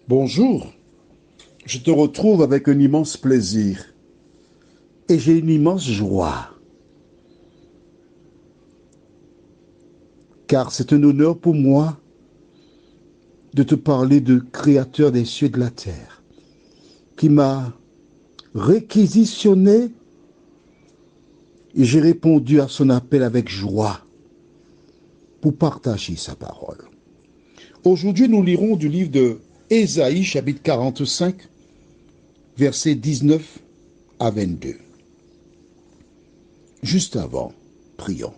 Bonjour, je te retrouve avec un immense plaisir et j'ai une immense joie, car c'est un honneur pour moi de te parler de Créateur des cieux et de la terre, qui m'a réquisitionné et j'ai répondu à son appel avec joie pour partager sa parole. Aujourd'hui, nous lirons du livre de Ésaïe, chapitre 45, versets 19 à 22. Juste avant, prions.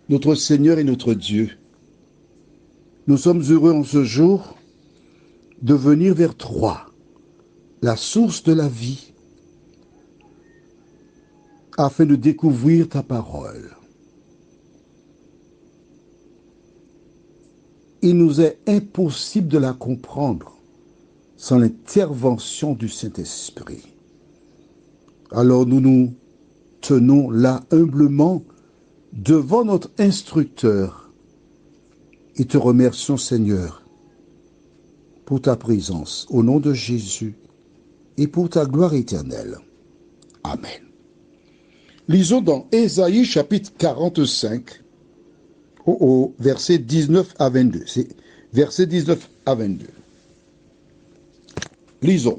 Notre Seigneur et notre Dieu, nous sommes heureux en ce jour de venir vers toi, la source de la vie, afin de découvrir ta parole. Il nous est impossible de la comprendre sans l'intervention du Saint-Esprit. Alors nous nous tenons là humblement devant notre instructeur et te remercions, Seigneur, pour ta présence, au nom de Jésus et pour ta gloire éternelle. Amen. Lisons dans Ésaïe chapitre 45, versets 19 à 22. C'est versets 19 à 22. Lisons.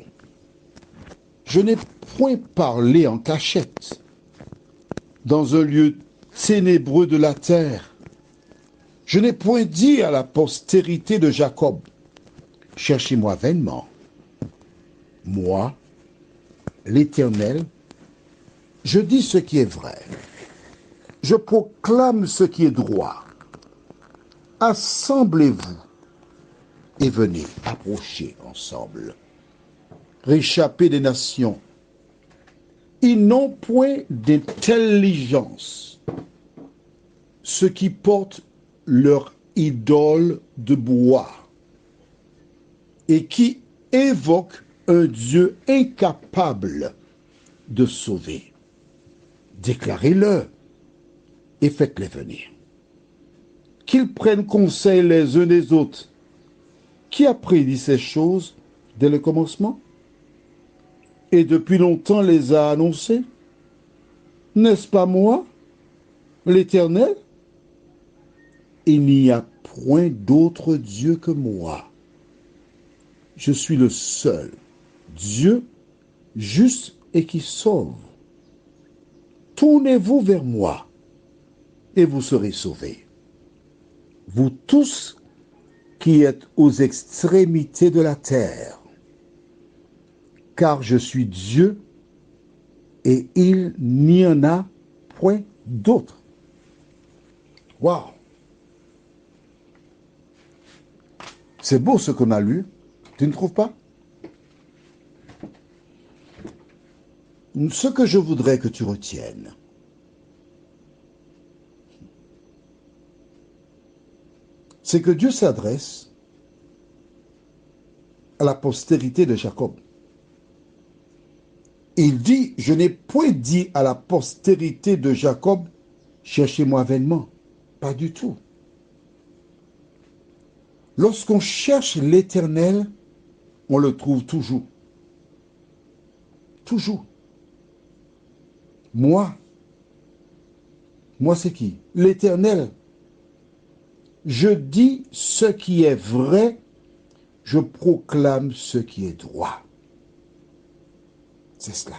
Je n'ai point parlé en cachette, dans un lieu ténébreux de la terre. Je n'ai point dit à la postérité de Jacob, cherchez-moi vainement. Moi, l'Éternel, je dis ce qui est vrai. Je proclame ce qui est droit. Assemblez-vous et venez approcher ensemble. Réchappez des nations. Ils n'ont point d'intelligence, ceux qui portent leur idole de bois et qui évoquent un Dieu incapable de sauver. Déclarez-le et faites-les venir. Qu'ils prennent conseil les uns des autres. Qui a prédit ces choses dès le commencement et depuis longtemps les a annoncées? N'est-ce pas moi, l'Éternel? Il n'y a point d'autre Dieu que moi. Je suis le seul Dieu juste et qui sauve. Tournez-vous vers moi et vous serez sauvés. Vous tous qui êtes aux extrémités de la terre, car je suis Dieu et il n'y en a point d'autre. Waouh! C'est beau ce qu'on a lu, tu ne trouves pas? Ce que je voudrais que tu retiennes, c'est que Dieu s'adresse à la postérité de Jacob. Il dit, je n'ai point dit à la postérité de Jacob, cherchez-moi vainement. Pas du tout. Lorsqu'on cherche l'Éternel, on le trouve toujours. Toujours. Moi c'est qui? L'Éternel. Je dis ce qui est vrai, je proclame ce qui est droit. C'est cela.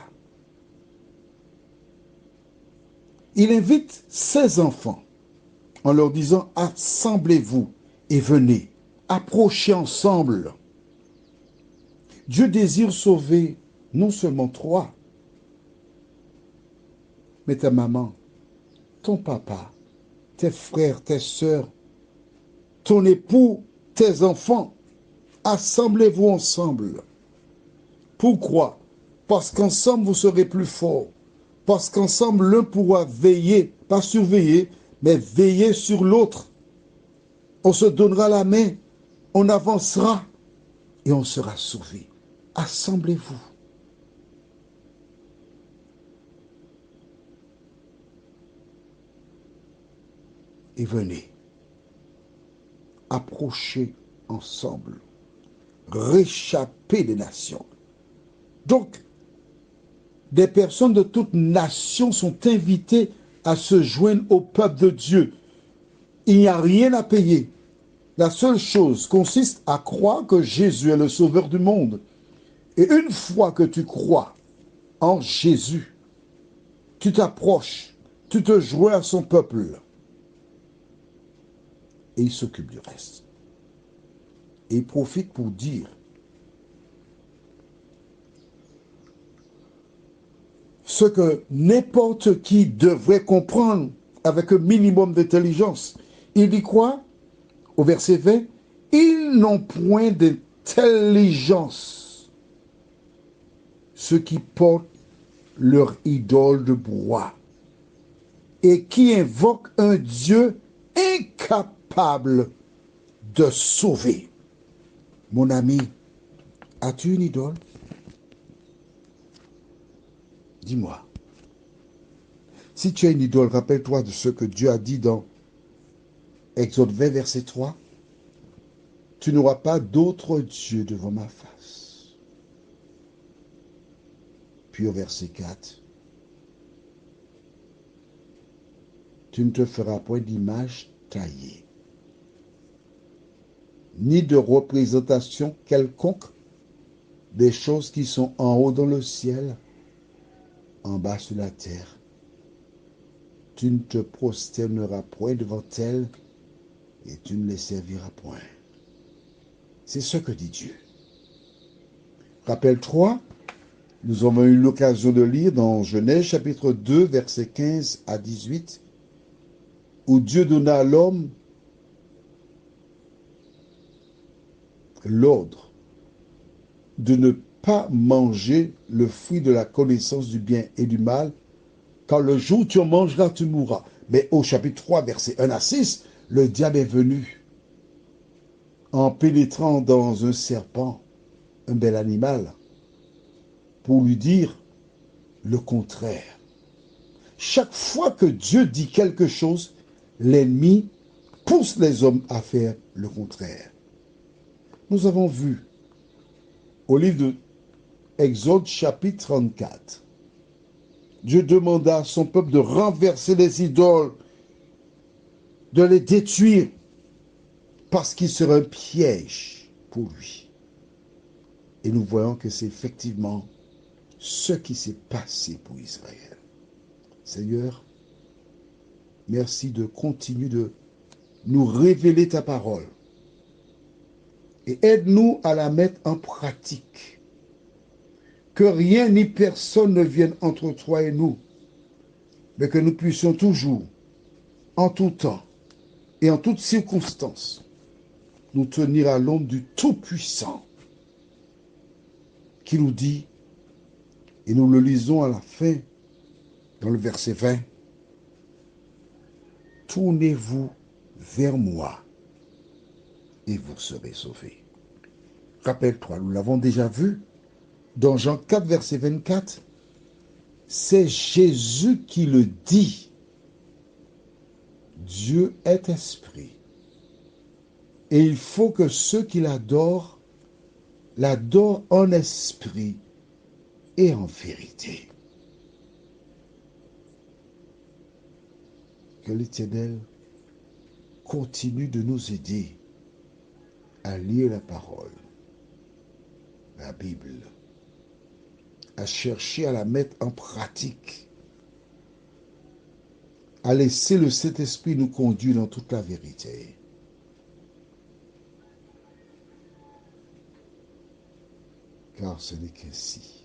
Il invite ses enfants en leur disant, assemblez-vous et venez, approchez ensemble. Dieu désire sauver non seulement toi, mais ta maman, ton papa, tes frères, tes sœurs, ton époux, tes enfants. Assemblez-vous ensemble. Pourquoi? Parce qu'ensemble vous serez plus forts. Parce qu'ensemble l'un pourra veiller, pas surveiller, mais veiller sur l'autre. On se donnera la main, on avancera et on sera sauvé. Assemblez-vous. Et venez. Approchez ensemble. réchappés des nations. Donc, des personnes de toutes nations sont invitées à se joindre au peuple de Dieu. Il n'y a rien à payer. La seule chose consiste à croire que Jésus est le sauveur du monde. Et une fois que tu crois en Jésus, tu t'approches, tu te joins à son peuple. Et il s'occupe du reste. Et il profite pour dire ce que n'importe qui devrait comprendre avec un minimum d'intelligence. Il dit quoi? Au verset 20, ils n'ont point d'intelligence, ceux qui portent leur idole de bois et qui invoquent un Dieu incapable de sauver. Mon ami, as-tu une idole? Dis-moi. Si tu as une idole, rappelle-toi de ce que Dieu a dit dans Exode 20, verset 3. Tu n'auras pas d'autre Dieu devant ma face. Puis au verset 4, tu ne te feras point d'image taillée, ni de représentation quelconque des choses qui sont en haut dans le ciel, en bas sur la terre. Tu ne te prosterneras point devant elles et tu ne les serviras point. C'est ce que dit Dieu. Rappelle-toi, nous avons eu l'occasion de lire dans Genèse chapitre 2, versets 15 à 18, où Dieu donna à l'homme l'ordre de ne pas manger le fruit de la connaissance du bien et du mal, car le jour où tu en mangeras, tu mourras. Mais au chapitre 3, versets 1 à 6, le diable est venu en pénétrant dans un serpent, un bel animal, pour lui dire le contraire. Chaque fois que Dieu dit quelque chose, l'ennemi pousse les hommes à faire le contraire. Nous avons vu au livre de Exode chapitre 34, Dieu demanda à son peuple de renverser les idoles, de les détruire, parce qu'ils seraient un piège pour lui. Et nous voyons que c'est effectivement ce qui s'est passé pour Israël. Seigneur, merci de continuer de nous révéler ta parole et aide-nous à la mettre en pratique. Que rien ni personne ne vienne entre toi et nous, mais que nous puissions toujours, en tout temps et en toutes circonstances, nous tenir à l'ombre du Tout-Puissant qui nous dit, et nous le lisons à la fin, dans le verset 20, tournez-vous vers moi et vous serez sauvés. Rappelle-toi, nous l'avons déjà vu, dans Jean 4, verset 24, c'est Jésus qui le dit. Dieu est esprit. Et il faut que ceux qui l'adorent en esprit et en vérité. Que l'Éternel continue de nous aider à lire la parole, la Bible, à chercher à la mettre en pratique, à laisser le Saint-Esprit nous conduire dans toute la vérité. Car ce n'est qu'ainsi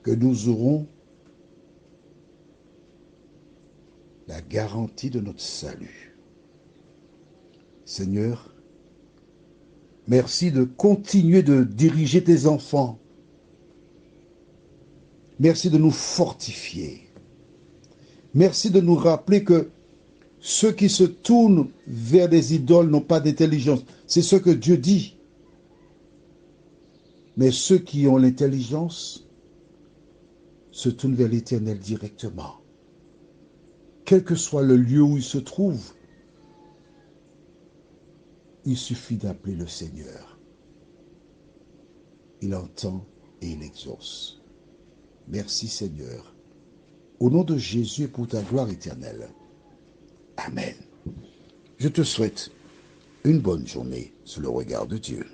que nous aurons la garantie de notre salut. Seigneur, merci de continuer de diriger tes enfants. Merci de nous fortifier. Merci de nous rappeler que ceux qui se tournent vers des idoles n'ont pas d'intelligence. C'est ce que Dieu dit. Mais ceux qui ont l'intelligence se tournent vers l'Éternel directement. Quel que soit le lieu où ils se trouvent, Il suffit d'appeler le Seigneur. Il entend et il exauce. Merci Seigneur. Au nom de Jésus et pour ta gloire éternelle. Amen. Je te souhaite une bonne journée sous le regard de Dieu.